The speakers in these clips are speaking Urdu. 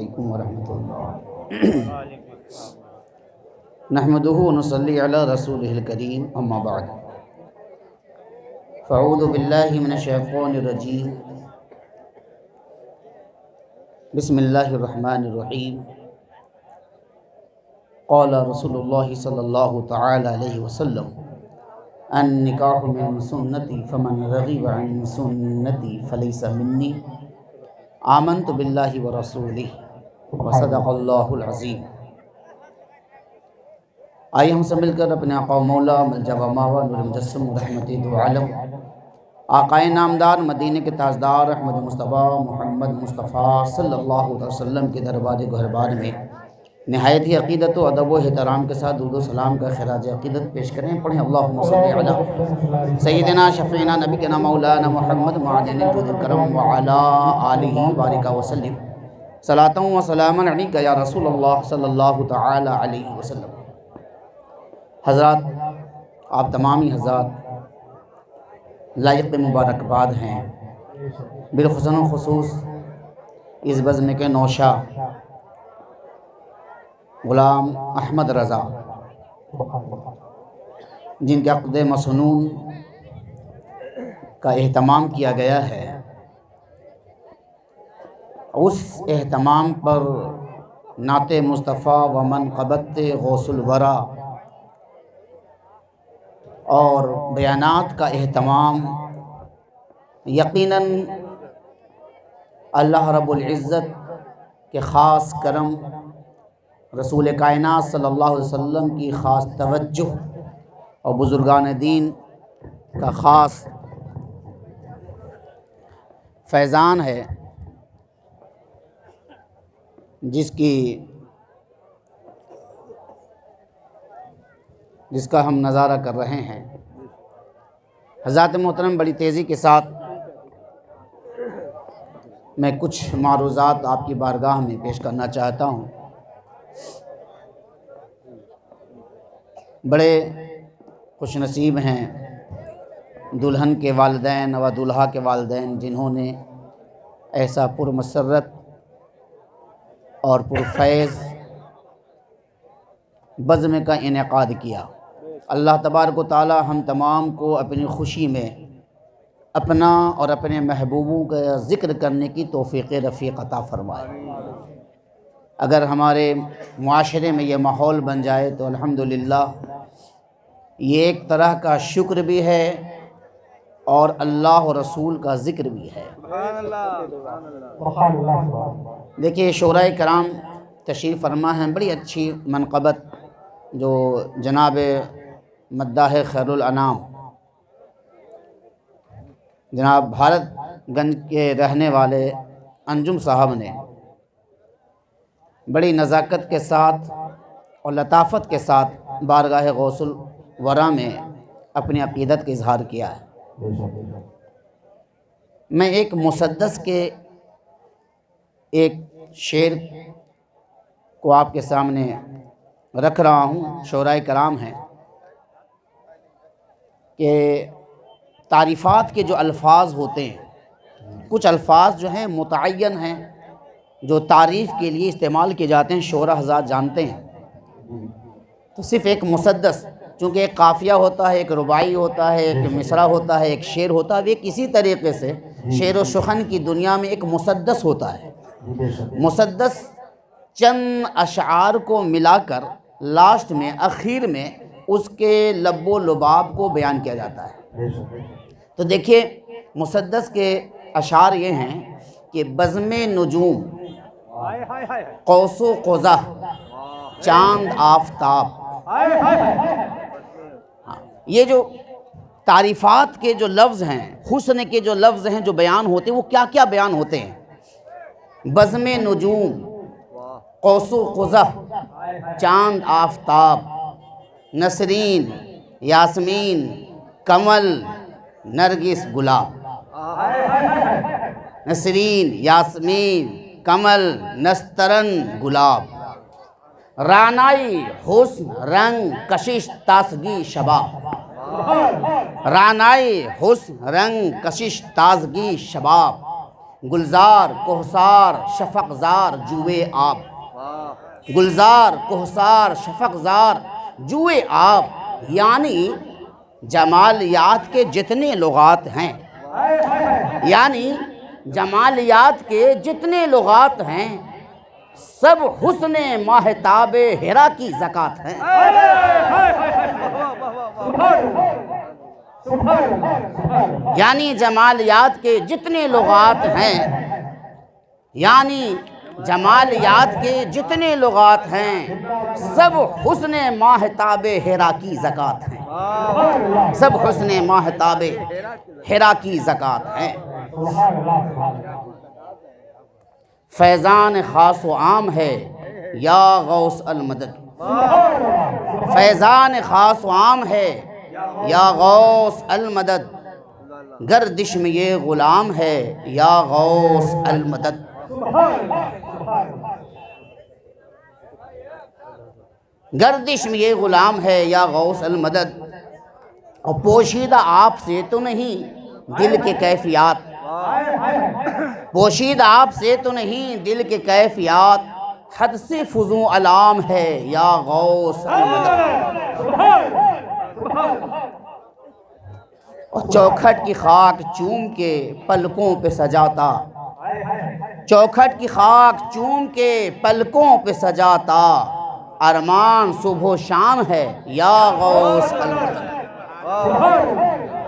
علیکم ورحمۃ اللہ نحمدہ و نصلی علی رسولہ الکریم اما بعد فاعوذ باللہ من الشیطان الرجیم بسم اللہ الرحمن الرحیم قال رسول اللہ صلی اللہ تعالی علیہ وسلم النکاح من سنتی فمن رغب عن سنتی فلیس منی آمنت باللہ ورسولہ وصدق اللہ العظیم۔ آئیے ہم سب مل کر اپنے آقا و مولا ملجا و ماوا نور مجسم رحمت دو عالم آقائے نامدار مدینہ کے تاجدار احمد مصطفیٰ محمد مصطفیٰ صلی اللہ علیہ وسلم کے دربار گہربان میں نہایت ہی عقیدت و ادب و احترام کے ساتھ درود و سلام کا خراج عقیدت پیش کریں۔ پڑھیں اللہم صلی علی سیدنا شفیعنا نبینا مولانا محمد معدن الجود الکرم وعلا آلہ بارک وسلم صلاۃ و سلاما علیک یا رسول اللہ صلی اللہ تعالی علیہ وسلم۔ حضرات، آپ تمامی حضرات لائق مبارکباد ہیں، بالخصوص و خصوص اس بزم کے نوشا غلام احمد رضا جن کے عقد مسنون کا اہتمام کیا گیا ہے۔ اس اہتمام پر نعت مصطفیٰ و منقبت غوث الورا اور بیانات کا اہتمام یقیناً اللہ رب العزت کے خاص کرم، رسول کائنات صلی اللہ علیہ وسلم کی خاص توجہ اور بزرگان دین کا خاص فیضان ہے، جس کا ہم نظارہ کر رہے ہیں۔ حضرات محترم، بڑی تیزی کے ساتھ میں کچھ معروضات آپ کی بارگاہ میں پیش کرنا چاہتا ہوں۔ بڑے خوش نصیب ہیں دلہن کے والدین و دولہا کے والدین جنہوں نے ایسا پرمسرت اور پرفیض بزم کا انعقاد کیا۔ اللہ تبارک و تعالی ہم تمام کو اپنی خوشی میں اپنا اور اپنے محبوبوں کا ذکر کرنے کی توفیق رفیق عطا فرمائے۔ اگر ہمارے معاشرے میں یہ ماحول بن جائے تو الحمدللہ یہ ایک طرح کا شکر بھی ہے اور اللہ و رسول کا ذکر بھی ہے۔ دیکھیے، شعراء کرام تشریف فرما ہیں، بڑی اچھی منقبت جو جناب مداح خیر الانام جناب بھارت گنج کے رہنے والے انجم صاحب نے بڑی نزاکت کے ساتھ اور لطافت کے ساتھ بارگاہ غوث الورا میں اپنی عقیدت کا اظہار کیا ہے۔ میں ایک مسدس کے ایک شعر کو آپ کے سامنے رکھ رہا ہوں۔ شعراء کرام ہیں کہ تعریفات کے جو الفاظ ہوتے ہیں، کچھ الفاظ جو ہیں متعین ہیں، جو تعریف کے لیے استعمال کیے جاتے ہیں، شعراء حضرات جانتے ہیں۔ تو صرف ایک مسدس، چونکہ ایک قافیہ ہوتا ہے، ایک رباعی ہوتا ہے، ایک مصرع ہوتا ہے، ایک شعر ہوتا ہے، ایک اسی طریقے سے شعر و شخن کی دنیا میں ایک مسدس ہوتا ہے۔ مسدس چند اشعار کو ملا کر لاسٹ میں، اخیر میں اس کے لب و لباب کو بیان کیا جاتا ہے۔ تو دیکھیے، مسدس کے اشعار یہ ہیں کہ بزم نجوم، قوس و قزح، چاند آفتاب۔ یہ جو تعریفات کے جو لفظ ہیں، حسن کے جو لفظ ہیں جو بیان ہوتے ہیں، وہ کیا کیا بیان ہوتے ہیں؟ بزم نجوم، قوس و قزح، چاند آفتاب، نسرین، یاسمین، کمل، نرگس، گلاب۔ نسرین، یاسمین، کمل، نسترن، گلاب۔ رعنائی، حسن، رنگ، کشش، تازگی، شباب۔ رعنائی، حسن، رنگ، کشش، تازگی، شباب۔ گلزار کوہسار شفق زار جوئے آب، گلزار کوہسار شفق زار جوئے آب، یعنی جمالیات کے جتنے لغات ہیں، یعنی جمالیات کے جتنے لغات ہیں سب حسن ماہتاب ہرا کی زکوٰۃ ہیں۔ یعنی جمالیات کے جتنے لغات ہیں، یعنی جمالیات کے جتنے لغات ہیں سب حسن ماہتاب ہرا کی زکوٰۃ ہیں، سب حسن ماہتاب ہرا کی زکوٰۃ ہیں۔ فیضان خاص و عام ہے یا غوث المدد، فیضان خاص و عام ہے یا غوث المدد، گردش میں یہ غلام ہے یا غوث المدد۔ گردش میں یہ غلام ہے یا غوث المدد، اور پوشیدہ آپ سے تو نہیں دل کے کیفیات، پوشیدہ آپ سے تو نہیں دل کے کیفیات، حد سے فزوں علام ہے یا غوث المدد۔ اور چوکھٹ کی خاک چوم کے پلکوں پہ سجاتا، چوکھٹ کی خاک چوم کے پلکوں پہ سجاتا، ارمان صبح و شام ہے یا غوث المدد،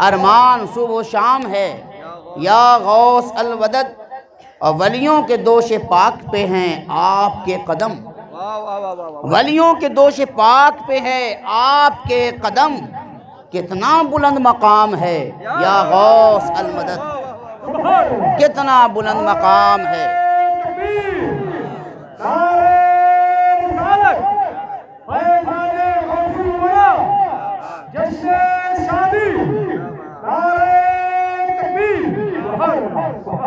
ارمان صبح و شام ہے یا غوث المدد۔ اور ولیوں کے دوش پاک پہ ہیں آپ کے قدم، ولیوں کے دوش پاک پہ ہے آپ کے قدم، کتنا بلند مقام ہے یا غوث المدد، کتنا بلند مقام ہے۔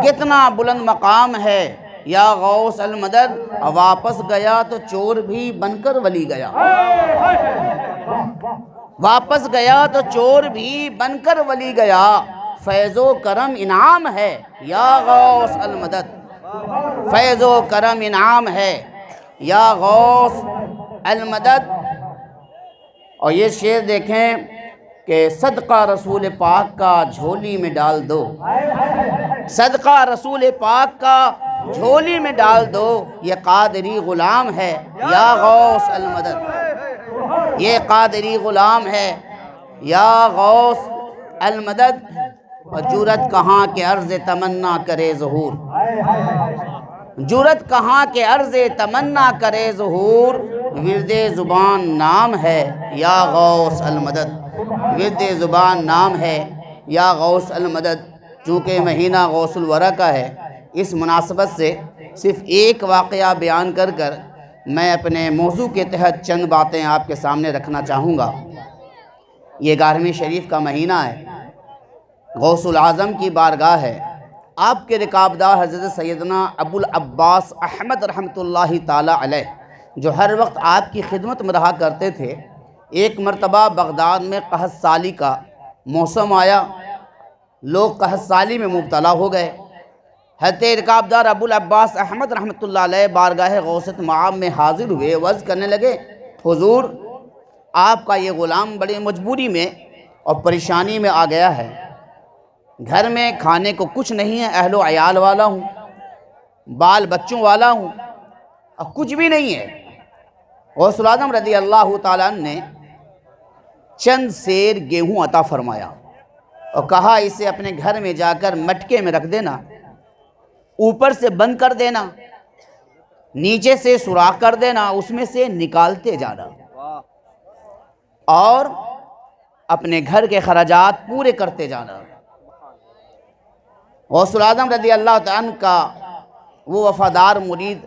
کتنا بلند مقام ہے یا غوث المدد، واپس گیا تو چور بھی بن کر ولی گیا، واپس گیا تو چور بھی بن کر ولی گیا، فیض و کرم انعام ہے یا غوث المدد، فیض و کرم انعام ہے یا غوث المدد۔ اور یہ شعر دیکھیں کہ صدقہ رسول پاک کا جھولی میں ڈال دو، صدقہ رسول پاک کا جھولی میں ڈال دو، یہ قادری غلام ہے یا غوث المدد، یہ قادری غلام ہے یا غوث المدد۔ اور جرت کہاں کہ عرض تمنا کرے ظہور، جرت کہاں کہ عرض تمنا کرے ظہور، ورد زبان نام ہے یا غوث المدد، ورد زبان نام ہے یا غوث المدد۔ چونکہ مہینہ غوث الورا کا ہے، اس مناسبت سے صرف ایک واقعہ بیان کر کر میں اپنے موضوع کے تحت چند باتیں آپ کے سامنے رکھنا چاہوں گا۔ یہ 11ویں شریف کا مہینہ ہے، غوث العظم کی بارگاہ ہے، آپ کے رکابدار حضرت سیدنا ابو العباس احمد رحمۃ اللہ تعالی علیہ جو ہر وقت آپ کی خدمت میں رہا کرتے تھے، ایک مرتبہ بغداد میں قحط سالی کا موسم آیا، لوگ قحط سالی میں مبتلا ہو گئے۔ حضرت رکابدار ابو العباس احمد رحمۃ اللہ علیہ بارگاہ غوثت معاب میں حاضر ہوئے، عرض کرنے لگے، حضور آپ کا یہ غلام بڑی مجبوری میں اور پریشانی میں آ گیا ہے، گھر میں کھانے کو کچھ نہیں ہے، اہل و عیال والا ہوں، بال بچوں والا ہوں، اور کچھ بھی نہیں ہے۔ غوث العظم رضی اللہ تعالیٰ عنہ نے چند سیر گیہوں عطا فرمایا اور کہا اسے اپنے گھر میں جا کر مٹکے میں رکھ دینا، اوپر سے بند کر دینا، نیچے سے سوراخ کر دینا، اس میں سے نکالتے جانا اور اپنے گھر کے خراجات پورے کرتے جانا۔ غوث العظم رضی اللہ تعالیٰ عنہ کا وہ وفادار مرید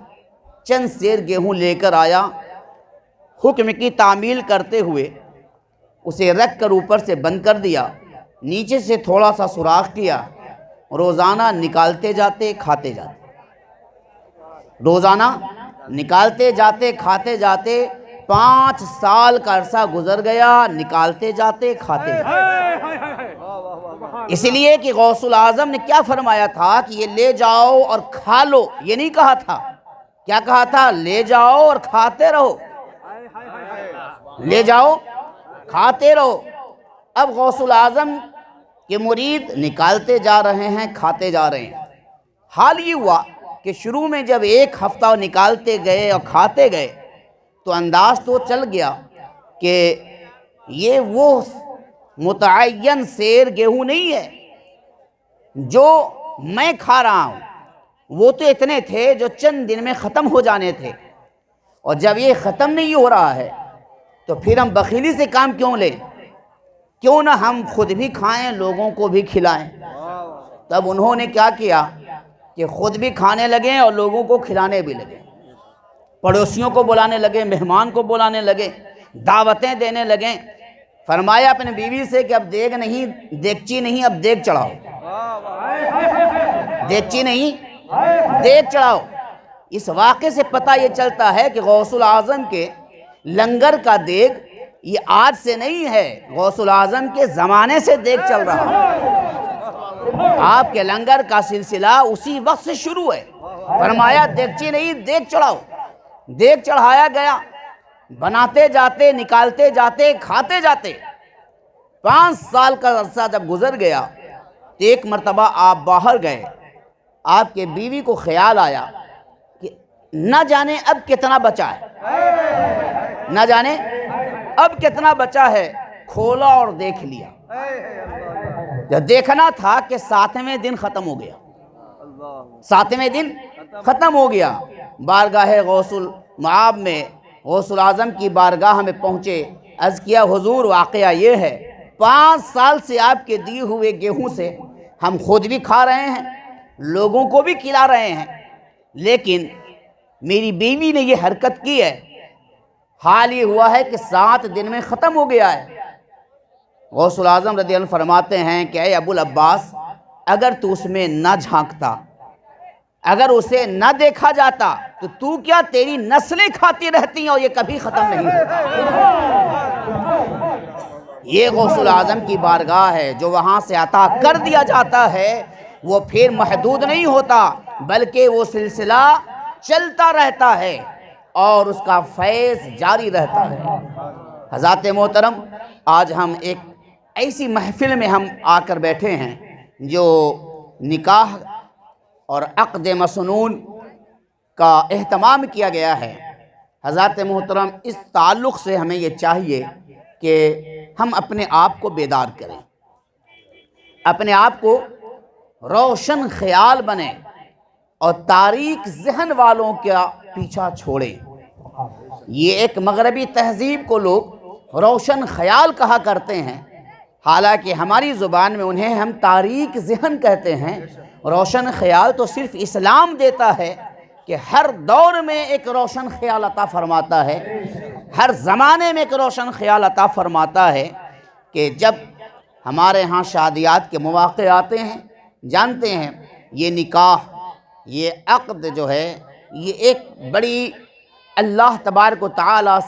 چند سیر گیہوں لے کر آیا، حکم کی تعمیل کرتے ہوئے اسے رکھ کر اوپر سے بند کر دیا، نیچے سے تھوڑا سا سوراخ کیا، روزانہ نکالتے جاتے کھاتے جاتے، روزانہ نکالتے جاتے کھاتے جاتے، 5 سال کا عرصہ گزر گیا، نکالتے جاتے کھاتے جاتے۔ اس لیے کہ غوث العظم نے کیا فرمایا تھا کہ یہ لے جاؤ اور کھا لو، یہ نہیں کہا تھا، کیا کہا تھا؟ لے جاؤ اور کھاتے رہو، لے جاؤ کھاتے رہو۔ اب غوث العظم کے مرید نکالتے جا رہے ہیں، کھاتے جا رہے ہیں۔ حال یہ ہوا کہ شروع میں جب ایک ہفتہ نکالتے گئے اور کھاتے گئے تو انداز تو چل گیا کہ یہ وہ متعین سیر گیہوں نہیں ہے جو میں کھا رہا ہوں، وہ تو اتنے تھے جو چند دن میں ختم ہو جانے تھے، اور جب یہ ختم نہیں ہو رہا ہے تو پھر ہم بخیلی سے کام کیوں لیں؟ کیوں نہ ہم خود بھی کھائیں، لوگوں کو بھی کھلائیں۔ تب انہوں نے کیا کیا کہ خود بھی کھانے لگے اور لوگوں کو کھلانے بھی لگے، پڑوسیوں کو بلانے لگے، مہمان کو بلانے لگے، دعوتیں دینے لگے۔ فرمایا اپنے بیوی سے کہ اب دیگ نہیں، دیگچی نہیں، اب دیگ چڑھاؤ، دیگچی نہیں، دیگ چڑھاؤ۔ اس واقعے سے پتہ یہ چلتا ہے کہ غوث العظم کے لنگر کا دیگ یہ آج سے نہیں ہے، غوث العظم کے زمانے سے دیگ چل رہا ہے، آپ کے لنگر کا سلسلہ اسی وقت سے شروع ہے۔ فرمایا دیگچی نہیں، دیگ چڑھاؤ، دیگ چڑھایا گیا، بناتے جاتے، نکالتے جاتے، کھاتے جاتے۔ 5 سال کا عرصہ جب گزر گیا تو ایک مرتبہ آپ باہر گئے، آپ کے بیوی کو خیال آیا کہ نہ جانے اب کتنا بچا ہے، نہ جانے اب کتنا بچا ہے۔ کھولا اور دیکھ لیا، جب دیکھنا تھا کہ 7ویں دن ختم ہو گیا، 7ویں دن ختم ہو گیا۔ بارگاہ غوث المعاب میں غوث العظم کی بارگاہ میں پہنچے، عرض کیا حضور واقعہ یہ ہے 5 سال سے آپ کے دیے ہوئے گیہوں سے ہم خود بھی کھا رہے ہیں، لوگوں کو بھی کھلا رہے ہیں، لیکن میری بیوی نے یہ حرکت کی ہے، حال یہ ہوا ہے کہ 7 دن میں ختم ہو گیا ہے۔ غوث العظم رضی اللہ عنہ فرماتے ہیں کہ اے ابو العباس، اگر تو اس میں نہ جھانکتا، اگر اسے نہ دیکھا جاتا تو کیا تیری نسلیں کھاتی رہتی ہیں اور یہ کبھی ختم نہیں ہوتا۔ یہ غوث العظم کی بارگاہ ہے، جو وہاں سے عطا کر دیا جاتا ہے وہ پھر محدود نہیں ہوتا، بلکہ وہ سلسلہ چلتا رہتا ہے اور اس کا فیض جاری رہتا ہے۔ حضرات محترم، آج ہم ایک ایسی محفل میں ہم آ کر بیٹھے ہیں جو نکاح اور عقد مسنون کا اہتمام کیا گیا ہے۔ حضرات محترم، اس تعلق سے ہمیں یہ چاہیے کہ ہم اپنے آپ کو بیدار کریں، اپنے آپ کو روشن خیال بنیں اور تاریک ذہن والوں کا پیچھا چھوڑیں۔ یہ ایک مغربی تہذیب کو لوگ روشن خیال کہا کرتے ہیں، حالانکہ ہماری زبان میں انہیں ہم تاریک ذہن کہتے ہیں۔ روشن خیال تو صرف اسلام دیتا ہے کہ ہر دور میں ایک روشن خیال عطا فرماتا ہے، ہر زمانے میں ایک روشن خیال عطا فرماتا ہے کہ جب ہمارے ہاں شادیات کے مواقع آتے ہیں، جانتے ہیں یہ نکاح، یہ عقد جو ہے یہ ایک بڑی اللہ تبارک و تعالیٰ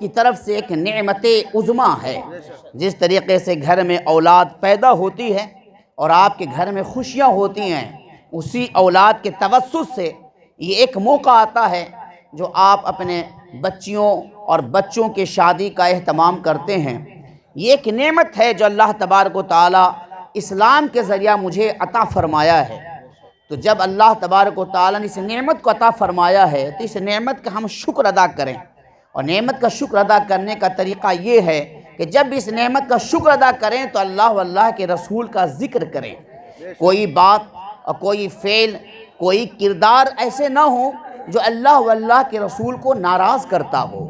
کی طرف سے ایک نعمت عظمیٰ ہے۔ جس طریقے سے گھر میں اولاد پیدا ہوتی ہے اور آپ کے گھر میں خوشیاں ہوتی ہیں، اسی اولاد کے توسط سے یہ ایک موقع آتا ہے جو آپ اپنے بچیوں اور بچوں کے شادی کا اہتمام کرتے ہیں۔ یہ ایک نعمت ہے جو اللہ تبارک و تعالیٰ اسلام کے ذریعہ مجھے عطا فرمایا ہے۔ تو جب اللہ تبارک و تعالیٰ نے اس نعمت کو عطا فرمایا ہے تو اس نعمت کا ہم شکر ادا کریں، اور نعمت کا شکر ادا کرنے کا طریقہ یہ ہے کہ جب اس نعمت کا شکر ادا کریں تو اللہ و اللہ کے رسول کا ذکر کریں۔ کوئی بات اور کوئی فعل، کوئی کردار ایسے نہ ہوں جو اللہ و اللہ کے رسول کو ناراض کرتا ہو،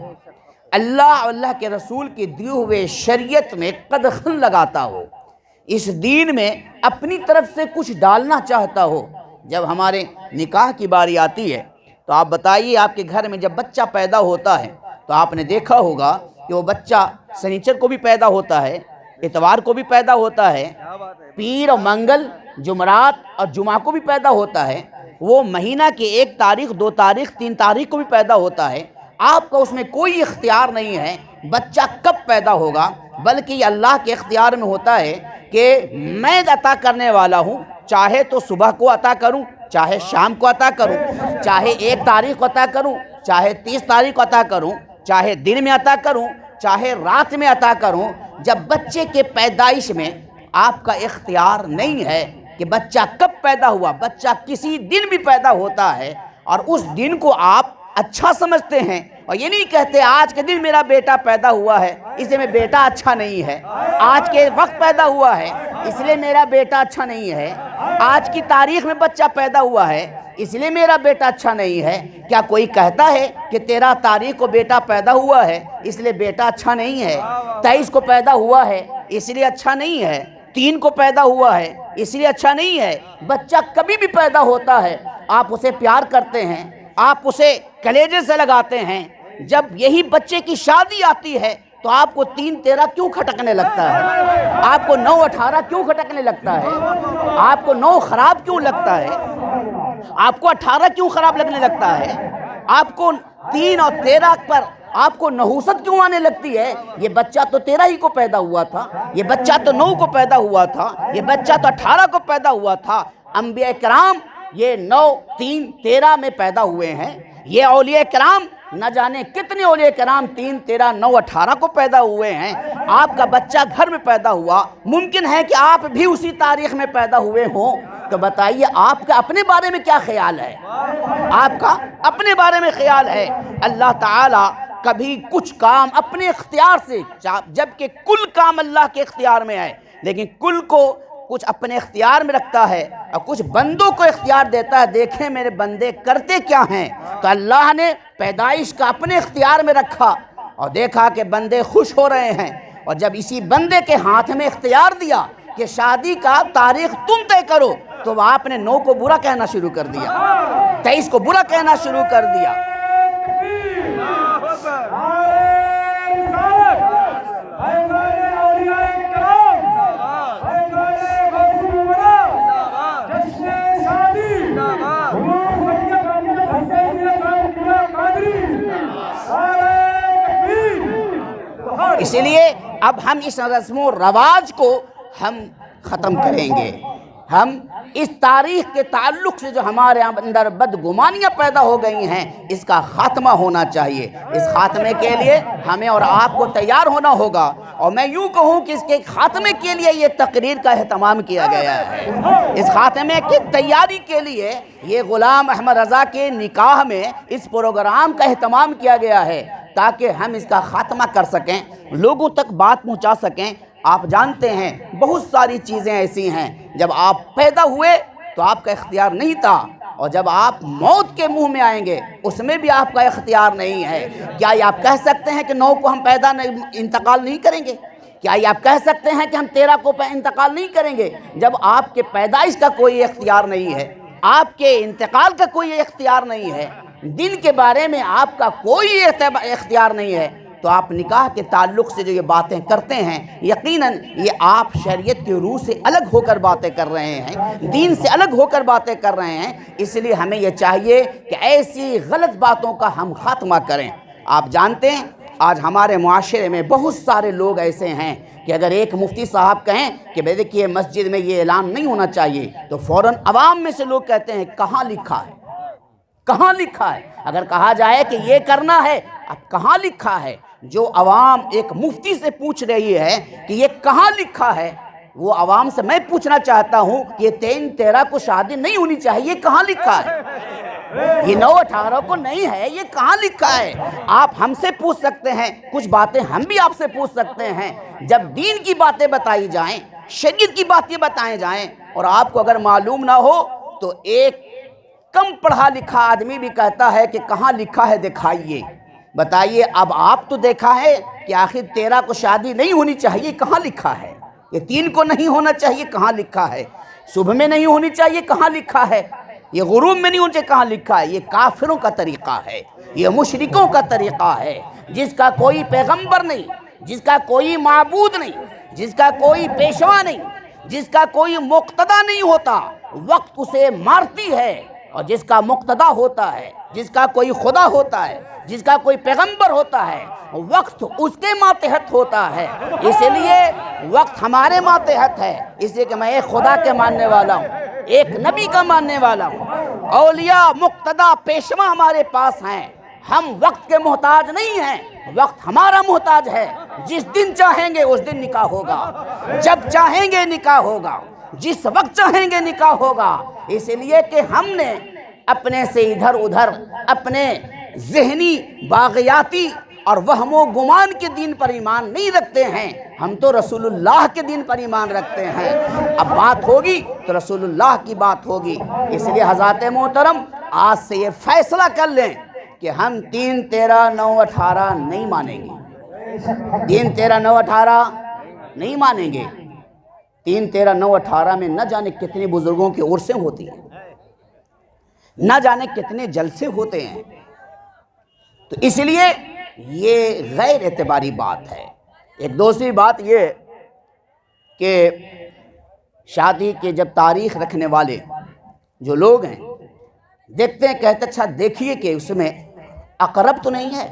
اللہ و اللہ کے رسول کے دیے ہوئے شریعت میں قدغن لگاتا ہو، اس دین میں اپنی طرف سے کچھ ڈالنا چاہتا ہو۔ جب ہمارے نکاح کی باری آتی ہے تو آپ بتائیے، آپ کے گھر میں جب بچہ پیدا ہوتا ہے تو آپ نے دیکھا ہوگا کہ وہ بچہ سنیچر کو بھی پیدا ہوتا ہے، اتوار کو بھی پیدا ہوتا ہے، پیر اور منگل، جمعرات اور جمعہ کو بھی پیدا ہوتا ہے، وہ مہینہ کے 1 تاریخ، 2 تاریخ، 3 تاریخ کو بھی پیدا ہوتا ہے۔ آپ کا اس میں کوئی اختیار نہیں ہے بچہ کب پیدا ہوگا، بلکہ یہ اللہ کے اختیار میں ہوتا ہے کہ میں عطا کرنے والا ہوں، چاہے تو صبح کو عطا کروں، چاہے شام کو عطا کروں، چاہے 1 تاریخ کو عطا کروں، چاہے 30 تاریخ کو عطا کروں، چاہے دن میں عطا کروں، چاہے رات میں عطا کروں۔ جب بچے کے پیدائش میں آپ کا اختیار نہیں ہے کہ بچہ کب پیدا ہوا، بچہ کسی دن بھی پیدا ہوتا ہے اور اس دن کو آپ اچھا سمجھتے ہیں اور یہ نہیں کہتے آج کے دن میرا بیٹا پیدا ہوا ہے اس لیے میں بیٹا اچھا نہیں ہے، آج کے وقت پیدا ہوا ہے اس لیے میرا بیٹا اچھا نہیں ہے، آج کی تاریخ میں بچہ پیدا ہوا ہے اس لیے میرا بیٹا اچھا نہیں ہے۔ کیا کوئی کہتا ہے کہ 13 تاریخ کو بیٹا پیدا ہوا ہے اس لیے بیٹا اچھا نہیں ہے، 23 کو پیدا ہوا ہے اس لیے اچھا نہیں ہے، 3 کو پیدا ہوا ہے اس لیے اچھا نہیں ہے؟ بچہ کبھی بھی پیدا ہوتا ہے آپ اسے پیار کرتے ہیں، آپ اسے کلیجے سے لگاتے ہیں، جب یہی بچے کی شادی آتی ہے تو آپ کو 3-13 کیوں کھٹکنے لگتا ہے؟ آپ کو 9-18 کیوں کھٹکنے لگتا ہے؟ آپ کو 9 خراب کیوں لگتا ہے؟ آپ کو 18 کیوں خراب لگنے لگتا ہے؟ آپ کو 3 اور 13 پر آپ کو نحوست کیوں آنے لگتی ہے؟ یہ بچہ تو 13 ہی کو پیدا ہوا تھا، یہ بچہ تو 9 کو پیدا ہوا تھا، یہ بچہ تو 18 کو پیدا ہوا تھا۔ انبیاء کرام یہ 9، 3، 13 میں پیدا ہوئے ہیں، یہ اولیاء کرام نہ جانے کتنے اولیاء کرام 3، 13، 9، 18 کو پیدا ہوئے ہیں۔ آپ کا بچہ گھر میں پیدا ہوا، ممکن ہے کہ آپ بھی اسی تاریخ میں پیدا ہوئے ہوں، تو بتائیے آپ کا اپنے بارے میں کیا خیال ہے؟ آپ کا اپنے بارے میں خیال ہے؟ اللہ تعالیٰ کبھی کچھ کام اپنے اختیار سے، جبکہ کل کام اللہ کے اختیار میں ہے، لیکن کل کو کچھ اپنے اختیار میں رکھتا ہے اور کچھ بندوں کو اختیار دیتا ہے، دیکھیں میرے بندے کرتے کیا ہیں۔ تو اللہ نے پیدائش کا اپنے اختیار میں رکھا اور دیکھا کہ بندے خوش ہو رہے ہیں، اور جب اسی بندے کے ہاتھ میں اختیار دیا کہ شادی کا تاریخ تم طے کرو، تو آپ نے 9 کو برا کہنا شروع کر دیا، 23 کو برا کہنا شروع کر دیا۔ اسی لیے اب ہم اس رسم و رواج کو ہم ختم کریں گے، ہم اس تاریخ کے تعلق سے جو ہمارے اندر بدگمانیاں پیدا ہو گئی ہیں اس کا خاتمہ ہونا چاہیے۔ اس خاتمے کے لیے ہمیں اور آپ کو تیار ہونا ہوگا، اور میں یوں کہوں کہ اس کے خاتمے کے لیے یہ تقریر کا اہتمام کیا گیا ہے، اس خاتمے کی تیاری کے لیے یہ غلام احمد رضا کے نکاح میں اس پروگرام کا اہتمام کیا گیا ہے تاکہ ہم اس کا خاتمہ کر سکیں، لوگوں تک بات پہنچا سکیں۔ آپ جانتے ہیں بہت ساری چیزیں ایسی ہیں، جب آپ پیدا ہوئے تو آپ کا اختیار نہیں تھا، اور جب آپ موت کے منہ میں آئیں گے اس میں بھی آپ کا اختیار نہیں ہے۔ کیا یہ آپ کہہ سکتے ہیں کہ 9 کو ہم انتقال نہیں کریں گے؟ کیا یہ آپ کہہ سکتے ہیں کہ ہم 13 کو انتقال نہیں کریں گے؟ جب آپ کے پیدائش کا کوئی اختیار نہیں ہے، آپ کے انتقال کا کوئی اختیار نہیں ہے، دن کے بارے میں آپ کا کوئی اختیار نہیں ہے، تو آپ نکاح کے تعلق سے جو یہ باتیں کرتے ہیں یقیناً یہ آپ شریعت کی روح سے الگ ہو کر باتیں کر رہے ہیں، دین سے الگ ہو کر باتیں کر رہے ہیں۔ اس لیے ہمیں یہ چاہیے کہ ایسی غلط باتوں کا ہم خاتمہ کریں۔ آپ جانتے ہیں آج ہمارے معاشرے میں بہت سارے لوگ ایسے ہیں کہ اگر ایک مفتی صاحب کہیں کہ بھئی دیکھیے مسجد میں یہ اعلان نہیں ہونا چاہیے، تو فوراً عوام میں سے لوگ کہتے ہیں کہاں لکھا ہے، کہاں لکھا ہے؟ اگر کہا جائے کہ یہ کرنا ہے، اب کہاں لکھا ہے؟ جو عوام ایک مفتی سے پوچھ رہی ہے کہ یہ کہاں لکھا ہے، وہ عوام سے میں پوچھنا چاہتا ہوں کہ یہ 13 کو شادی نہیں ہونی چاہیے، یہ کہاں لکھا ہے؟ یہ 9-18 کو نہیں ہے، یہ کہاں لکھا ہے؟ آپ ہم سے پوچھ سکتے ہیں، کچھ باتیں ہم بھی آپ سے پوچھ سکتے ہیں۔ جب دین کی باتیں بتائی جائیں، شریعت کی باتیں بتائیں جائیں، اور آپ کو اگر معلوم نہ ہو تو ایک کم پڑھا لکھا آدمی بھی کہتا ہے کہ کہاں لکھا ہے دکھائیے۔ بتائیے اب آپ تو دیکھا ہے کہ آخر 13 کو شادی نہیں ہونی چاہیے، کہاں لکھا ہے؟ یہ 3 کو نہیں ہونا چاہیے، کہاں لکھا ہے؟ صبح میں نہیں ہونی چاہیے، کہاں لکھا ہے؟ یہ غروب میں نہیں ہونی چاہیے، کہاں لکھا ہے؟ یہ کافروں کا طریقہ ہے، یہ مشرکوں کا طریقہ ہے، جس کا کوئی پیغمبر نہیں، جس کا کوئی معبود نہیں، جس کا کوئی پیشوا نہیں، جس کا کوئی مقتدی نہیں ہوتا، وقت اسے مارتی ہے، اور جس کا مقتدی ہوتا ہے، جس کا کوئی خدا ہوتا ہے، جس کا کوئی پیغمبر ہوتا ہے وقت اس کے ماتحت ہوتا ہے، اس لیے وقت ہمارے ماتحت ہے، اس لیے کہ میں ایک خدا کے ماننے والا ہوں، ایک نبی کا ماننے والا ہوں، اولیاء مقتدیٰ پیشوا ہمارے پاس ہیں، ہم وقت کے محتاج نہیں ہیں، وقت ہمارا محتاج ہے، جس دن چاہیں گے اس دن نکاح ہوگا، جب چاہیں گے نکاح ہوگا، جس وقت چاہیں گے نکاح ہوگا، اس لیے کہ ہم نے اپنے سے ادھر ادھر اپنے ذہنی باغیاتی اور وہم و گمان کے دین پر ایمان نہیں رکھتے ہیں، ہم تو رسول اللہ کے دین پر ایمان رکھتے ہیں۔ اب بات ہوگی تو رسول اللہ کی بات ہوگی، اس لیے حضرات محترم آج سے یہ فیصلہ کر لیں کہ ہم 3 13 9 18 نہیں مانیں گے، 3 13 9 18 نہیں مانیں گے۔ 3 13 9 18 میں نہ جانے کتنے بزرگوں کی عرسیں ہوتی ہیں، نہ جانے کتنے جلسے ہوتے ہیں، تو اس لیے یہ غیر اعتباری بات ہے۔ ایک دوسری بات یہ کہ شادی کے جب تاریخ رکھنے والے جو لوگ ہیں دیکھتے ہیں، کہتے اچھا دیکھیے کہ اس میں عقرب تو نہیں ہے،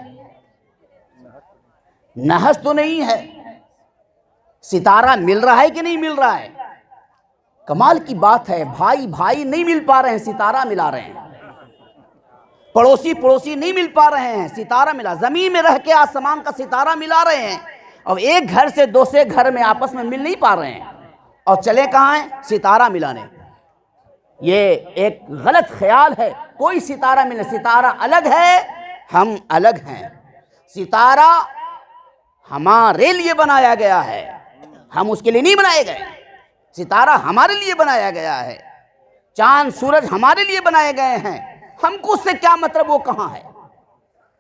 نحس تو نہیں ہے، ستارہ مل رہا ہے کہ نہیں مل رہا ہے۔ کمال کی بات ہے، بھائی بھائی نہیں مل پا رہے ہیں، ستارہ ملا رہے ہیں، پڑوسی پڑوسی نہیں مل پا رہے ہیں، ستارہ ملا، زمین میں رہ کے آسمان کا ستارہ ملا رہے ہیں، اور ایک گھر سے دوسرے گھر میں آپس میں مل نہیں پا رہے ہیں، اور چلے کہاں ہیں؟ ستارہ ملانے۔ یہ ایک غلط خیال ہے، کوئی ستارہ ملے، ستارہ الگ ہے، ہم الگ ہیں، ستارہ ہمارے لیے بنایا گیا ہے، ہم اس کے لیے نہیں بنائے گئے، ستارہ ہمارے لیے بنایا گیا ہے، چاند سورج ہمارے لیے بنائے گئے ہیں، ہم کو اس سے کیا مطلب وہ کہاں ہے،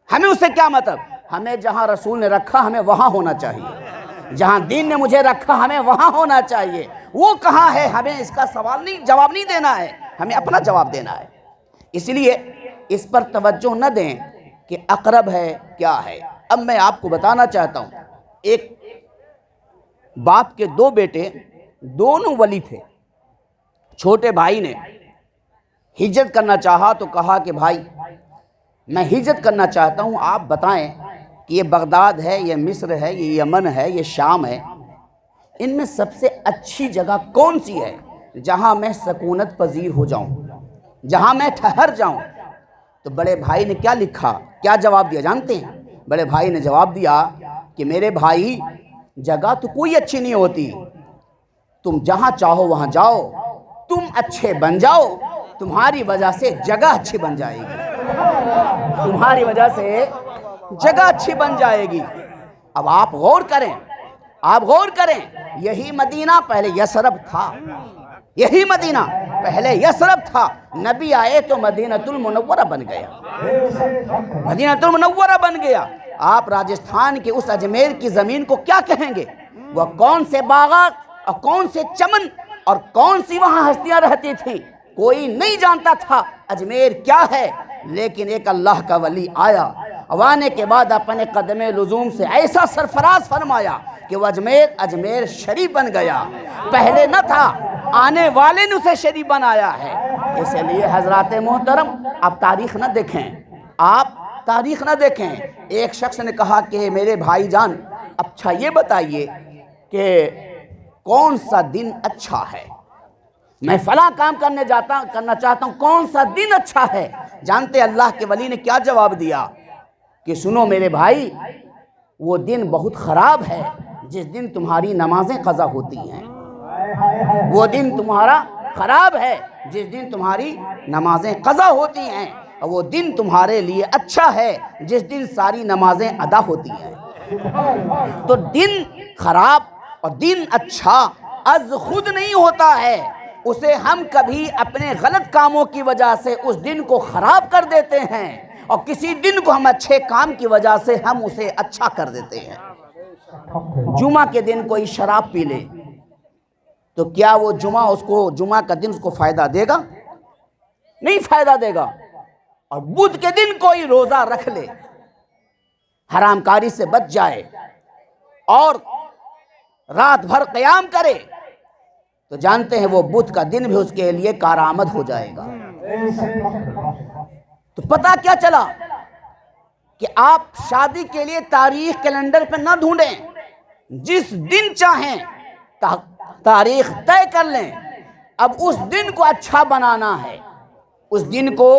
ہمیں اس سے کیا مطلب، ہمیں جہاں رسول نے رکھا ہمیں وہاں ہونا چاہیے، جہاں دین نے مجھے رکھا ہمیں وہاں ہونا چاہیے، وہ کہاں ہے ہمیں اس کا جواب نہیں دینا ہے، ہمیں اپنا جواب دینا ہے۔ اس لیے اس پر توجہ نہ دیں کہ اقرب ہے کیا ہے۔ اب میں آپ کو بتانا چاہتا ہوں، ایک باپ کے 2 بیٹے دونوں ولی تھے، چھوٹے بھائی نے ہجرت کرنا چاہا تو کہا کہ بھائی میں ہجرت کرنا چاہتا ہوں، آپ بتائیں کہ یہ بغداد ہے، یہ مصر ہے، یہ یمن ہے، یہ شام ہے، ان میں سب سے اچھی جگہ کون سی ہے جہاں میں سکونت پذیر ہو جاؤں، جہاں میں ٹھہر جاؤں؟ تو بڑے بھائی نے کیا لکھا، کیا جواب دیا جانتے ہیں؟ بڑے بھائی نے جواب دیا کہ میرے بھائی جگہ تو کوئی اچھی نہیں ہوتی، تم جہاں چاہو وہاں جاؤ، تم اچھے بن جاؤ، تمہاری وجہ سے جگہ اچھی بن جائے گی، تمہاری وجہ سے جگہ اچھی بن جائے گی۔ اب آپ غور کریں، آپ غور کریں، یہی مدینہ پہلے یثرب تھا، یہی مدینہ پہلے یثرب تھا، نبی آئے تو مدینۃ المنورہ بن گیا، مدینۃ المنورہ بن گیا۔ آپ راجستھان کے اس اجمیر کی زمین کو کیا کہیں گے؟ وہ کون سے باغات اور کون سے چمن اور کون سی وہاں ہستیاں رہتی تھیں، کوئی نہیں جانتا تھا اجمیر کیا ہے، لیکن ایک اللہ کا ولی آیا، آنے کے بعد اپنے قدم لزوم سے ایسا سرفراز فرمایا کہ وہ اجمیر شریف بن گیا، پہلے نہ تھا، آنے والے نے اسے شریف بنایا ہے۔ اس لیے حضرات محترم آپ تاریخ نہ دیکھیں، آپ تاریخ نہ دیکھیں۔ ایک شخص نے کہا کہ میرے بھائی جان اچھا یہ بتائیے کہ کون سا دن اچھا ہے، میں فلاں کام کرنا چاہتا ہوں، کون سا دن اچھا ہے؟ جانتے اللہ کے ولی نے کیا جواب دیا کہ سنو میرے بھائی، وہ دن بہت خراب ہے جس دن تمہاری نمازیں قضا ہوتی ہیں، وہ دن تمہارا خراب ہے جس دن تمہاری نمازیں قضا ہوتی ہیں، اور وہ دن تمہارے لیے اچھا ہے جس دن ساری نمازیں ادا ہوتی ہیں۔ تو دن خراب اور دن اچھا از خود نہیں ہوتا ہے، اسے ہم کبھی اپنے غلط کاموں کی وجہ سے اس دن کو خراب کر دیتے ہیں، اور کسی دن کو ہم اچھے کام کی وجہ سے ہم اسے اچھا کر دیتے ہیں۔ جمعہ کے دن کوئی شراب پی لے تو کیا وہ جمعہ کا دن اس کو فائدہ دے گا؟ نہیں فائدہ دے گا۔ اور بدھ کے دن کوئی روزہ رکھ لے، حرام کاری سے بچ جائے اور رات بھر قیام کرے تو جانتے ہیں وہ بدھ کا دن بھی اس کے لیے کارآمد ہو جائے گا۔ تو پتہ کیا چلا کہ آپ شادی کے لیے تاریخ کیلنڈر پہ نہ ڈھونڈیں، جس دن چاہیں تاریخ طے کر لیں۔ اب اس دن کو اچھا بنانا ہے، اس دن کو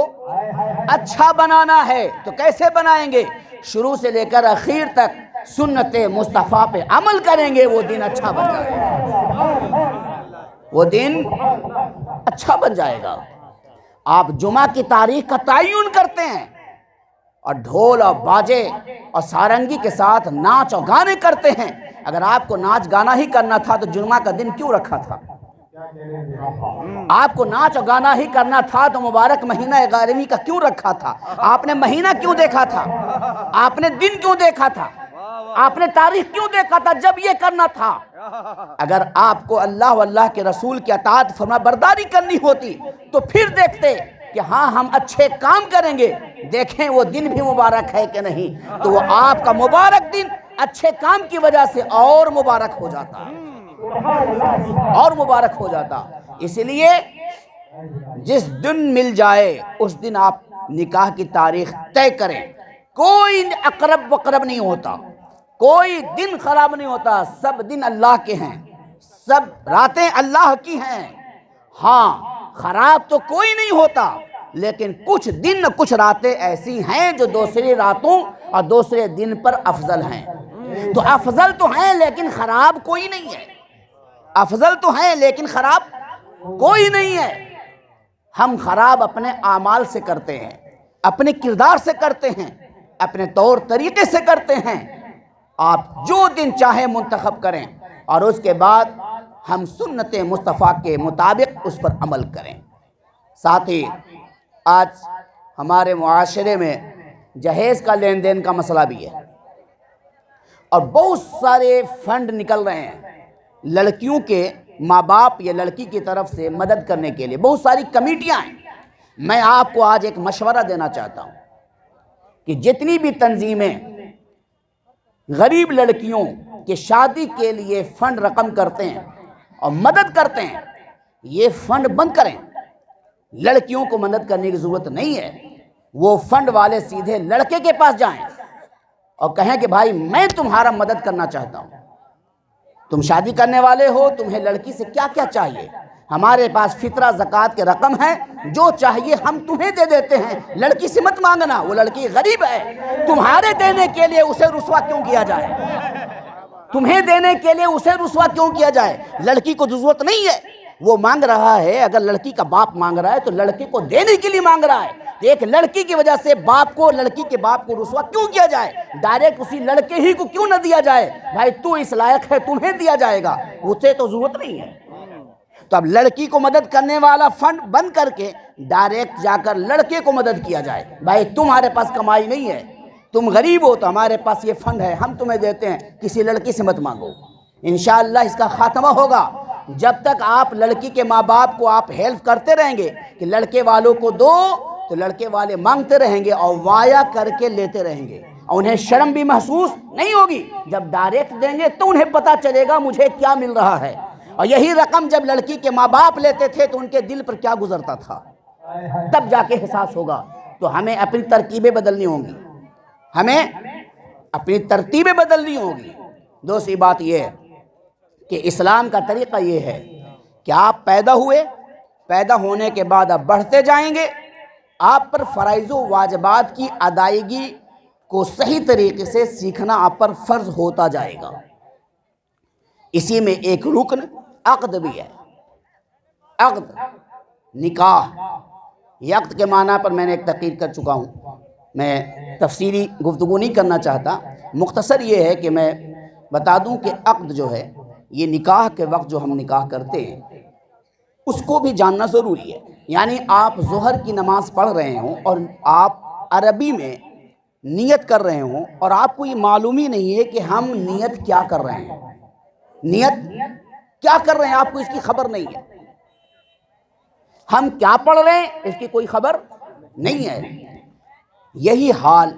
اچھا بنانا ہے تو کیسے بنائیں گے؟ شروع سے لے کر اخیر تک سنت مصطفیٰ پہ عمل کریں گے، وہ دن اچھا بن جائے گا، وہ دن اچھا بن جائے گا۔ آپ جمعہ کی تاریخ کا تعین کرتے ہیں اور ڈھول اور باجے اور سارنگی کے ساتھ ناچ اور گانے کرتے ہیں۔ اگر آپ کو ناچ گانا ہی کرنا تھا تو جمعہ کا دن کیوں رکھا تھا؟ آپ کو ناچ اور گانا ہی کرنا تھا تو مبارک مہینہ 11ویں کا کیوں رکھا تھا؟ آپ نے مہینہ کیوں دیکھا تھا؟ آپ نے دن کیوں دیکھا تھا؟ آپ نے تاریخ کیوں دیکھا تھا جب یہ کرنا تھا؟ اگر آپ کو اللہ و اللہ کے رسول کی اطاعت فرما برداری کرنی ہوتی تو پھر دیکھتے کہ ہاں ہم اچھے کام کریں گے، دیکھیں وہ دن بھی مبارک ہے کہ نہیں، تو وہ آپ کا مبارک دن اچھے کام کی وجہ سے اور مبارک ہو جاتا، اور مبارک ہو جاتا۔ اس لیے جس دن مل جائے اس دن آپ نکاح کی تاریخ طے کریں۔ کوئی اقرب وقرب نہیں ہوتا، کوئی دن خراب نہیں ہوتا، سب دن اللہ کے ہیں، سب راتیں اللہ کی ہیں۔ ہاں خراب تو کوئی نہیں ہوتا، لیکن کچھ دن کچھ راتیں ایسی ہیں جو دوسری راتوں اور دوسرے دن پر افضل ہیں۔ تو افضل تو ہیں لیکن خراب کوئی نہیں ہے، افضل تو ہیں لیکن خراب کوئی نہیں ہے۔ ہم خراب اپنے اعمال سے کرتے ہیں، اپنے کردار سے کرتے ہیں، اپنے طور طریقے سے کرتے ہیں۔ آپ جو دن چاہیں منتخب کریں اور اس کے بعد ہم سنت مصطفیٰ کے مطابق اس پر عمل کریں۔ ساتھ ہی آج ہمارے معاشرے میں جہیز کا لین دین کا مسئلہ بھی ہے، اور بہت سارے فنڈ نکل رہے ہیں لڑکیوں کے ماں باپ یا لڑکی کی طرف سے مدد کرنے کے لیے، بہت ساری کمیٹیاں ہیں۔ میں آپ کو آج ایک مشورہ دینا چاہتا ہوں کہ جتنی بھی تنظیمیں غریب لڑکیوں کے شادی کے لیے فنڈ رقم کرتے ہیں اور مدد کرتے ہیں، یہ فنڈ بند کریں۔ لڑکیوں کو مدد کرنے کی ضرورت نہیں ہے، وہ فنڈ والے سیدھے لڑکے کے پاس جائیں اور کہیں کہ بھائی میں تمہارا مدد کرنا چاہتا ہوں، تم شادی کرنے والے ہو، تمہیں لڑکی سے کیا کیا چاہیے؟ ہمارے پاس فطرہ زکوٰۃ کے رقم ہے، جو چاہیے ہم تمہیں دے دیتے ہیں، لڑکی سے مت مانگنا، وہ لڑکی غریب ہے، تمہارے دینے کے لیے اسے رسوا کیوں کیا جائے؟ تمہیں دینے کے لیے اسے رسوا کیوں کیا جائے؟ لڑکی کو ضرورت نہیں ہے، وہ مانگ رہا ہے، اگر لڑکی کا باپ مانگ رہا ہے تو لڑکے کو دینے کے لیے مانگ رہا ہے۔ ایک لڑکی کی وجہ سے باپ کو، لڑکی کے باپ کو رسوا کیوں کیا جائے؟ ڈائریکٹ اسی لڑکے ہی کو کیوں نہ دیا جائے؟ بھائی تو اس لائق ہے، تمہیں دیا جائے گا، اسے تو ضرورت نہیں ہے۔ تو اب لڑکی کو مدد کرنے والا فنڈ بند کر کے ڈائریکٹ جا کر لڑکے کو مدد کیا جائے۔ بھائی تمہارے پاس کمائی نہیں ہے، تم غریب ہو تو ہمارے پاس یہ فنڈ ہے، ہم تمہیں دیتے ہیں، کسی لڑکی سے مت مانگو۔ انشاءاللہ اس کا خاتمہ ہوگا جب تک آپ لڑکی کے ماں باپ کو آپ ہیلپ کرتے رہیں گے کہ لڑکے والوں کو دو، تو لڑکے والے مانگتے رہیں گے اور وایا کر کے لیتے رہیں گے، اور انہیں شرم بھی محسوس نہیں ہوگی۔ جب ڈائریکٹ دیں گے تو انہیں پتہ چلے گا مجھے کیا مل رہا ہے، اور یہی رقم جب لڑکی کے ماں باپ لیتے تھے تو ان کے دل پر کیا گزرتا تھا، تب جا کے احساس ہوگا۔ تو ہمیں اپنی ترکیبیں بدلنی ہوں گی، ہمیں اپنی ترتیبیں بدلنی ہوگی۔ دوسری بات یہ ہے کہ اسلام کا طریقہ یہ ہے کہ آپ پیدا ہوئے، پیدا ہونے کے بعد آپ بڑھتے جائیں گے، آپ پر فرائض و واجبات کی ادائیگی کو صحیح طریقے سے سیکھنا آپ پر فرض ہوتا جائے گا۔ اسی میں ایک رکن عقد بھی ہے، عقد، نکاح۔ یہ عقد کے معنی پر میں نے ایک تقریر کر چکا ہوں، میں تفصیلی گفتگو نہیں کرنا چاہتا، مختصر یہ ہے کہ میں بتا دوں کہ عقد جو ہے یہ نکاح کے وقت جو ہم نکاح کرتے ہیں اس کو بھی جاننا ضروری ہے۔ یعنی آپ ظہر کی نماز پڑھ رہے ہوں اور آپ عربی میں نیت کر رہے ہوں اور آپ کو یہ معلوم ہی نہیں ہے کہ ہم نیت کیا کر رہے ہیں، نیت کیا کر رہے ہیں آپ کو اس کی خبر نہیں ہے، ہم کیا پڑھ رہے ہیں اس کی کوئی خبر نہیں ہے۔ یہی حال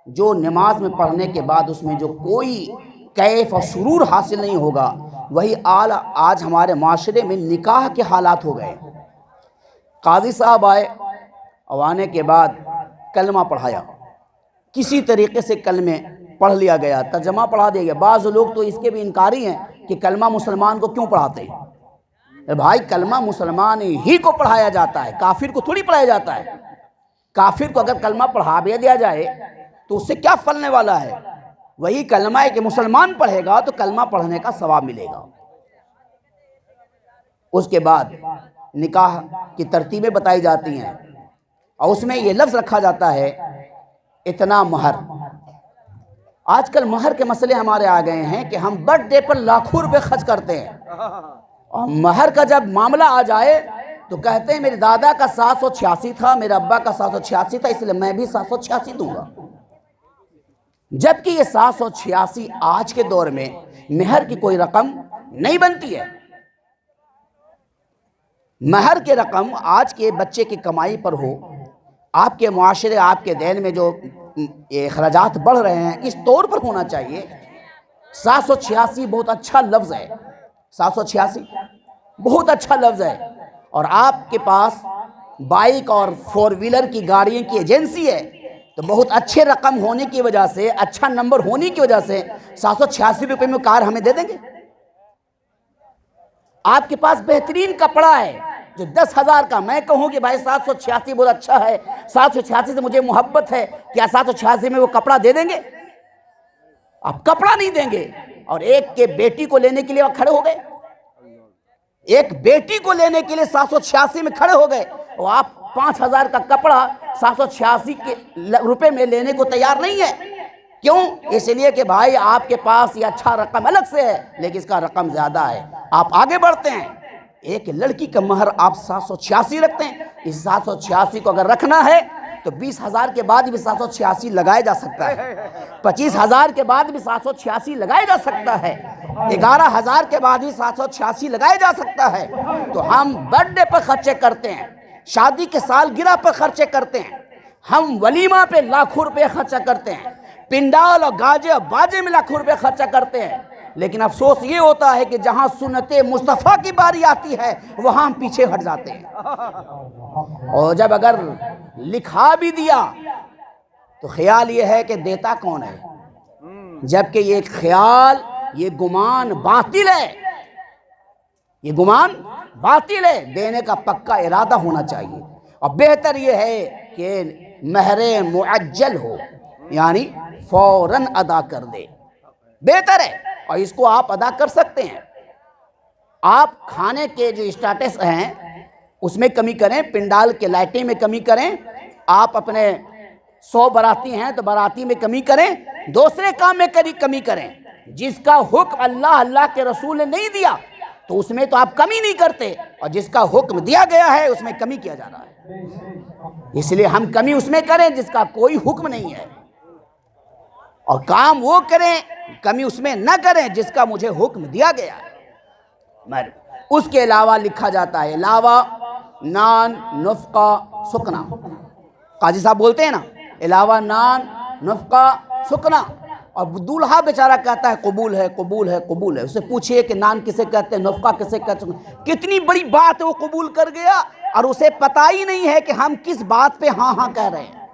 جو نماز میں پڑھنے کے بعد اس میں جو کوئی کیف اور سرور حاصل نہیں ہوگا، وہی آج ہمارے معاشرے میں نکاح کے حالات ہو گئے۔ قاضی صاحب آئے اور آنے کے بعد کلمہ پڑھایا، کسی طریقے سے کلمے پڑھ لیا گیا، ترجمہ پڑھا دیا گیا۔ بعض لوگ تو اس کے بھی انکاری ہیں کہ کلمہ مسلمان کو کیوں پڑھاتے ہیں؟ بھائی کلمہ مسلمان ہی کو پڑھایا جاتا ہے، کافر کو تھوڑی پڑھایا جاتا ہے۔ کافر کو اگر کلمہ پڑھا بھی دیا جائے تو اس سے کیا پھلنے والا ہے؟ وہی کلمہ ہے کہ مسلمان پڑھے گا تو کلمہ پڑھنے کا ثواب ملے گا۔ اس کے بعد نکاح کی ترتیبیں بتائی جاتی ہیں اور اس میں یہ لفظ رکھا جاتا ہے اتنا مہر۔ آج کل مہر کے مسئلے ہمارے آ گئے ہیں کہ ہم برتھ ڈے پر لاکھوں روپے خرچ کرتے ہیں، اور مہر کا جب معاملہ آ جائے تو کہتے ہیں میرے دادا کا 786 تھا، میرے ابا کا 786 تھا، اس لیے میں بھی 786 دوں گا۔ جبکہ یہ 786 آج کے دور میں مہر کی کوئی رقم نہیں بنتی ہے۔ مہر کی رقم آج کے بچے کی کمائی پر ہو، آپ کے معاشرے آپ کے دین میں جو اخراجات بڑھ رہے ہیں اس طور پر ہونا چاہیے۔ 786 بہت اچھا لفظ ہے، 786 بہت اچھا لفظ ہے، اور آپ کے پاس بائک اور 4 ویلر کی گاڑیوں کی ایجنسی ہے تو بہت اچھے رقم ہونے کی وجہ سے، اچھا نمبر ہونے کی وجہ سے 786 روپے میں کار ہمیں دے دیں گے۔ آپ کے پاس بہترین کپڑا ہے جو 10,000 کا، میں کہوں کہ بھائی 786 بہت اچھا ہے، 786 سے مجھے محبت ہے، کیا 786 میں وہ کپڑا دے دیں گے؟ آپ کپڑا نہیں دیں گے، اور ایک کے بیٹی کو لینے کے لیے وہ کھڑے ہو گئے، ایک بیٹی کو لینے کے لیے 786 میں کھڑے ہو گئے، اور آپ 5,000 کا کپڑا 786 کے روپے میں لینے کو تیار نہیں ہے۔ کیوں؟ اس لیے کہ بھائی آپ کے پاس یہ اچھا رقم الگ سے ہے لیکن اس کا رقم زیادہ ہے۔ آپ آگے بڑھتے ہیں، ایک لڑکی کا مہر آپ 786 رکھتے ہیں، اس 786 کو اگر رکھنا ہے تو 20,000 کے بعد بھی 786 لگایا جا سکتا ہے، 25,000 کے بعد بھی 786 لگایا جا سکتا ہے، 11,000 کے بعد بھی 786 لگایا جا سکتا ہے۔ تو ہم برتھ ڈے پر خرچے کرتے ہیں، شادی کے سالگرہ پر خرچے کرتے ہیں، ہم ولیمہ پہ لاکھوں روپے خرچہ کرتے ہیں، پنڈال اور گاجے اور باجے میں لاکھوں روپے خرچہ کرتے ہیں، لیکن افسوس یہ ہوتا ہے کہ جہاں سنت مصطفیٰ کی باری آتی ہے وہاں ہم پیچھے ہٹ جاتے ہیں۔ اور جب اگر لکھا بھی دیا تو خیال یہ ہے کہ دیتا کون ہے، جبکہ یہ خیال، یہ گمان باطل ہے، یہ گمان باطل ہے، دینے کا پکا ارادہ ہونا چاہیے۔ اور بہتر یہ ہے کہ مہر معجل ہو، یعنی فوراً ادا کر دے، بہتر ہے، اور اس کو آپ ادا کر سکتے ہیں۔ آپ کھانے کے جو اسٹیٹس ہیں اس میں کمی کریں، پنڈال کے لائٹیں میں کمی کریں، آپ اپنے 100 باراتی ہیں تو باراتی میں کمی کریں، دوسرے کام میں کمی کریں۔ جس کا حکم اللہ کے رسول نے نہیں دیا تو اس میں تو آپ کمی نہیں کرتے، اور جس کا حکم دیا گیا ہے اس میں کمی کیا جا رہا ہے۔ اس لیے ہم کمی اس میں کریں جس کا کوئی حکم نہیں ہے، اور کام وہ کریں، کمی اس میں نہ کریں جس کا مجھے حکم دیا گیا ہے۔ اس کے علاوہ لکھا جاتا ہے، علاوہ نان، نفقہ، سکنا۔ قاضی صاحب بولتے ہیں نا، علاوہ نان، نفقہ، سکنا، اور دولہا بیچارہ کہتا ہے قبول ہے، قبول ہے، قبول ہے۔ اسے پوچھئے کہ نان کسے کہتے ہیں، نفقہ کسے کہتے ہیں؟ کتنی بڑی بات ہے، وہ قبول کر گیا اور اسے پتہ ہی نہیں ہے کہ ہم کس بات پہ ہاں ہاں کہہ رہے ہیں،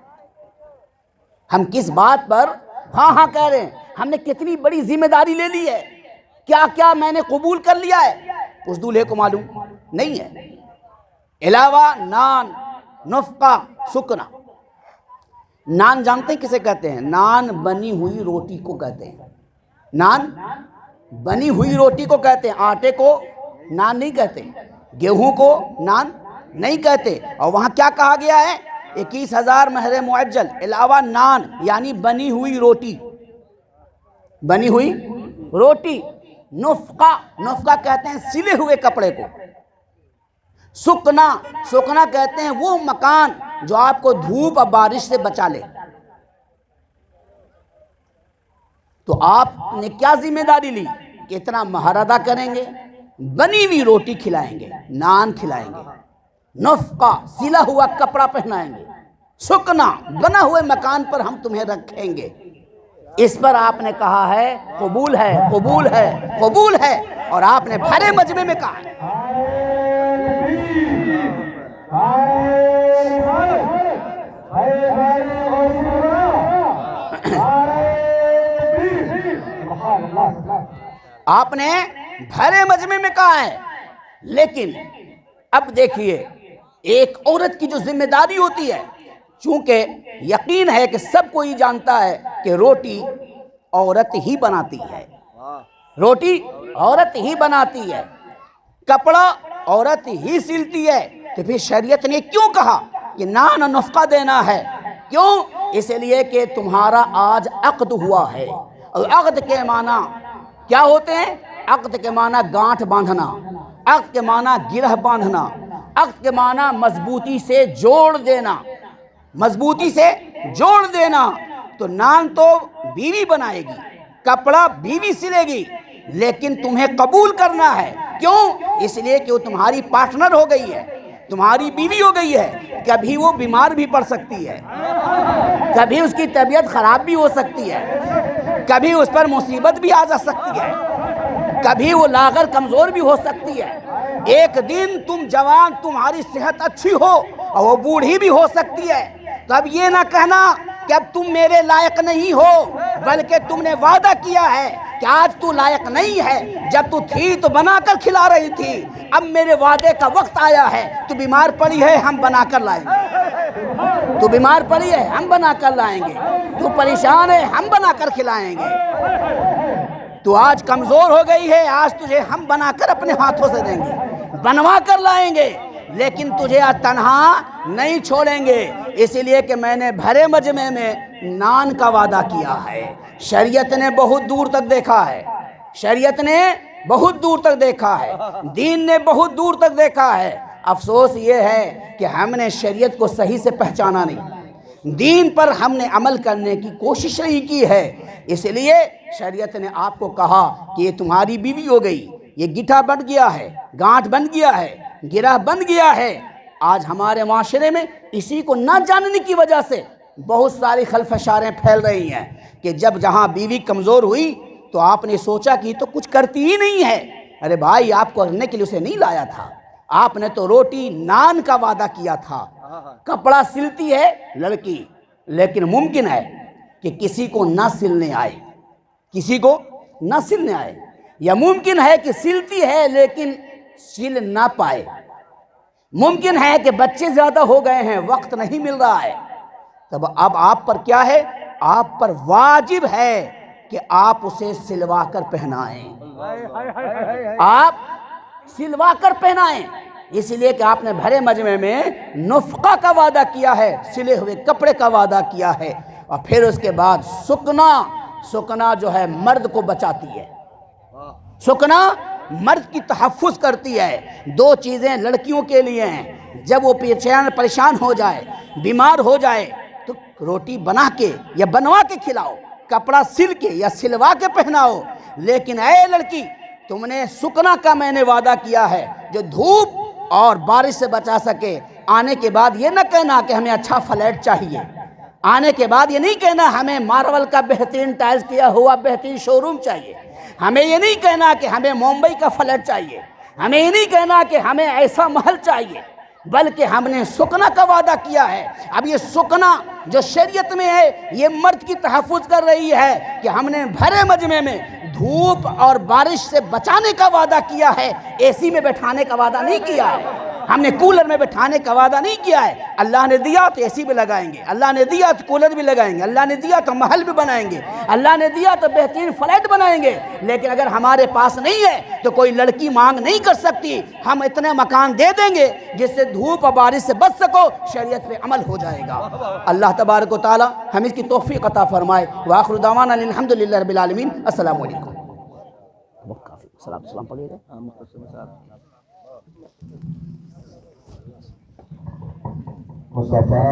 ہم کس بات پر ہاں ہاں کہہ رہے ہیں، ہم نے کتنی بڑی ذمہ داری لے لی ہے، کیا کیا میں نے قبول کر لیا ہے، اس دولہے کو معلوم نہیں ہے۔ علاوہ نان، نفقہ، سکنا۔ نان جانتے ہیں کسے کہتے ہیں؟ نان بنی ہوئی روٹی کو کہتے ہیں، نان بنی ہوئی روٹی کو کہتے ہیں، آٹے کو نان نہیں کہتے، گیہوں کو نان نہیں کہتے۔ اور وہاں کیا کہا گیا ہے؟ 21,000 مہر معجل، علاوہ نان یعنی بنی ہوئی روٹی، بنی ہوئی روٹی۔ نفقہ، نفقہ کہتے ہیں سلے ہوئے کپڑے کو۔ سکنا، سکنا کہتے ہیں وہ مکان جو آپ کو دھوپ اور بارش سے بچا لے۔ تو آپ نے کیا ذمہ داری لی کہ اتنا مہر ادا کریں گے، بنی ہوئی روٹی کھلائیں گے، نان کھلائیں گے، نفقہ سلا ہوا کپڑا پہنائیں گے، سکنا بنا ہوئے مکان پر ہم تمہیں رکھیں گے۔ اس پر آپ نے کہا ہے قبول ہے، قبول ہے، قبول ہے، اور آپ نے بھرے مجمع میں کہا ہے۔ آپ نے بھرے مجمع میں کہا ہے، لیکن اب دیکھیے ایک عورت کی جو ذمہ داری ہوتی ہے، چونکہ یقین ہے کہ سب کو یہ جانتا ہے کہ روٹی عورت ہی بناتی ہے، روٹی عورت ہی بناتی ہے، کپڑا عورت ہی سلتی ہے، تو پھر شریعت نے کیوں کہا کہ نان نفقہ دینا ہے؟ کیوں؟ اس لیے کہ تمہارا آج عقد ہوا ہے، اور عقد کے معنی کیا ہوتے ہیں؟ عقد کے معنی گانٹھ باندھنا، عقد کے معنی گرہ باندھنا، عقد کے معنی مضبوطی سے جوڑ دینا، مضبوطی سے جوڑ دینا۔ تو نان تو بیوی بنائے گی، کپڑا بیوی سلے گی، لیکن تمہیں قبول کرنا ہے۔ کیوں؟ اس لیے کہ وہ تمہاری پارٹنر ہو گئی ہے، تمہاری بیوی ہو گئی ہے۔ کبھی وہ بیمار بھی پڑ سکتی ہے، کبھی اس کی طبیعت خراب بھی ہو سکتی ہے، کبھی اس پر مصیبت بھی آ جا سکتی ہے، کبھی وہ لاغر کمزور بھی ہو سکتی ہے۔ ایک دن تم جوان، تمہاری صحت اچھی ہو اور وہ بوڑھی بھی ہو سکتی ہے، تو اب یہ نہ کہنا کہ اب تم میرے لائق نہیں ہو، بلکہ تم نے وعدہ کیا ہے کہ آج تو لائق نہیں ہے، جب تو تھی تو بنا کر کھلا رہی تھی، اب میرے وعدے کا وقت آیا ہے، تو بیمار پڑی ہے ہم بنا کر لائیں گے، تو بیمار پڑی ہے ہم بنا کر لائیں گے، تو پریشان ہے ہم بنا کر کھلائیں گے، تو آج کمزور ہو گئی ہے، آج تجھے ہم بنا کر اپنے ہاتھوں سے دیں گے، بنوا کر لائیں گے، لیکن تجھے آج تنہا نہیں چھوڑیں گے، اس لیے کہ میں نے بھرے مجمع میں نان کا وعدہ کیا ہے۔ شریعت نے بہت دور تک دیکھا ہے، شریعت نے بہت دور تک دیکھا ہے، دین نے بہت دور تک دیکھا ہے۔ افسوس یہ ہے کہ ہم نے شریعت کو صحیح سے پہچانا نہیں، دین پر ہم نے عمل کرنے کی کوشش نہیں کی ہے، اس لیے شریعت نے آپ کو کہا کہ یہ تمہاری بیوی ہو گئی، یہ گٹھا بن گیا ہے، گانٹھ بن گیا ہے، گرہ بن گیا ہے۔ آج ہمارے معاشرے میں اسی کو نہ جاننے کی وجہ سے بہت ساری خلفشاریں پھیل رہی ہیں کہ جب جہاں بیوی کمزور ہوئی تو آپ نے سوچا کہ یہ تو کچھ کرتی ہی نہیں ہے۔ ارے بھائی، آپ کو کرنے کے لیے اسے نہیں لایا تھا، آپ نے تو روٹی نان کا وعدہ کیا تھا۔ کپڑا سلتی ہے لڑکی، لیکن ممکن ہے کہ کسی کو نہ سلنے آئے، کسی کو نہ سلنے آئے، یا ممکن ہے کہ سلتی ہے لیکن سل نہ پائے، ممکن ہے کہ بچے زیادہ ہو گئے ہیں، وقت نہیں مل رہا ہے، تب اب آپ پر کیا ہے؟ آپ پر واجب ہے کہ آپ اسے سلوا کر پہنائیں، آپ سلوا کر پہنائیں، اس لیے کہ آپ نے بھرے مجمع میں نفقہ کا وعدہ کیا ہے، سلے ہوئے کپڑے کا وعدہ کیا ہے، اور پھر اس کے بعد سکنا جو ہے مرد کو بچاتی ہے، سکنا مرد کی تحفظ کرتی ہے۔ دو چیزیں لڑکیوں کے لیے ہیں، جب وہ پریشان ہو جائے، بیمار ہو جائے، تو روٹی بنا کے یا بنوا کے کھلاؤ، کپڑا سل کے یا سلوا کے پہناؤ، لیکن اے لڑکی، تم نے سکنا کا میں نے وعدہ کیا ہے جو دھوپ اور بارش سے بچا سکے۔ آنے کے بعد یہ نہ کہنا کہ ہمیں اچھا فلیٹ چاہیے، آنے کے بعد یہ نہیں کہنا ہمیں مارول کا بہترین ٹائلز کیا ہوا بہترین شو روم چاہیے، ہمیں یہ نہیں کہنا کہ ہمیں ممبئی کا فلیٹ چاہیے، ہمیں یہ نہیں کہنا کہ ہمیں ایسا محل چاہیے، بلکہ ہم نے سکنا کا وعدہ کیا ہے۔ اب یہ سکنا جو شریعت میں ہے، یہ مرد کی تحفظ کر رہی ہے کہ ہم نے بھرے مجمع میں دھوپ اور بارش سے بچانے کا وعدہ کیا ہے، اے سی میں بٹھانے کا وعدہ نہیں کیا ہے، ہم نے کولر میں بٹھانے کا وعدہ نہیں کیا ہے۔ اللہ نے دیا تو اے سی بھی لگائیں گے، اللہ نے دیا تو کولر بھی لگائیں گے، اللہ نے دیا تو محل بھی بنائیں گے، اللہ نے دیا تو بہترین فلیٹ بنائیں گے، لیکن اگر ہمارے پاس نہیں ہے تو کوئی لڑکی مانگ نہیں کر سکتی، ہم اتنے مکان دے دیں گے جس سے دھوپ اور بارش سے بچ سکو، شریعت پہ عمل ہو جائے گا۔ اللہ تبارک و تعالی ہم اس کی توفیق عطا فرمائے۔ وآخر دعوانا الحمدللہ رب العالمین۔ السلام علیکم۔ بہت کافی سلام پڑھیے گا۔ مصطفیٰ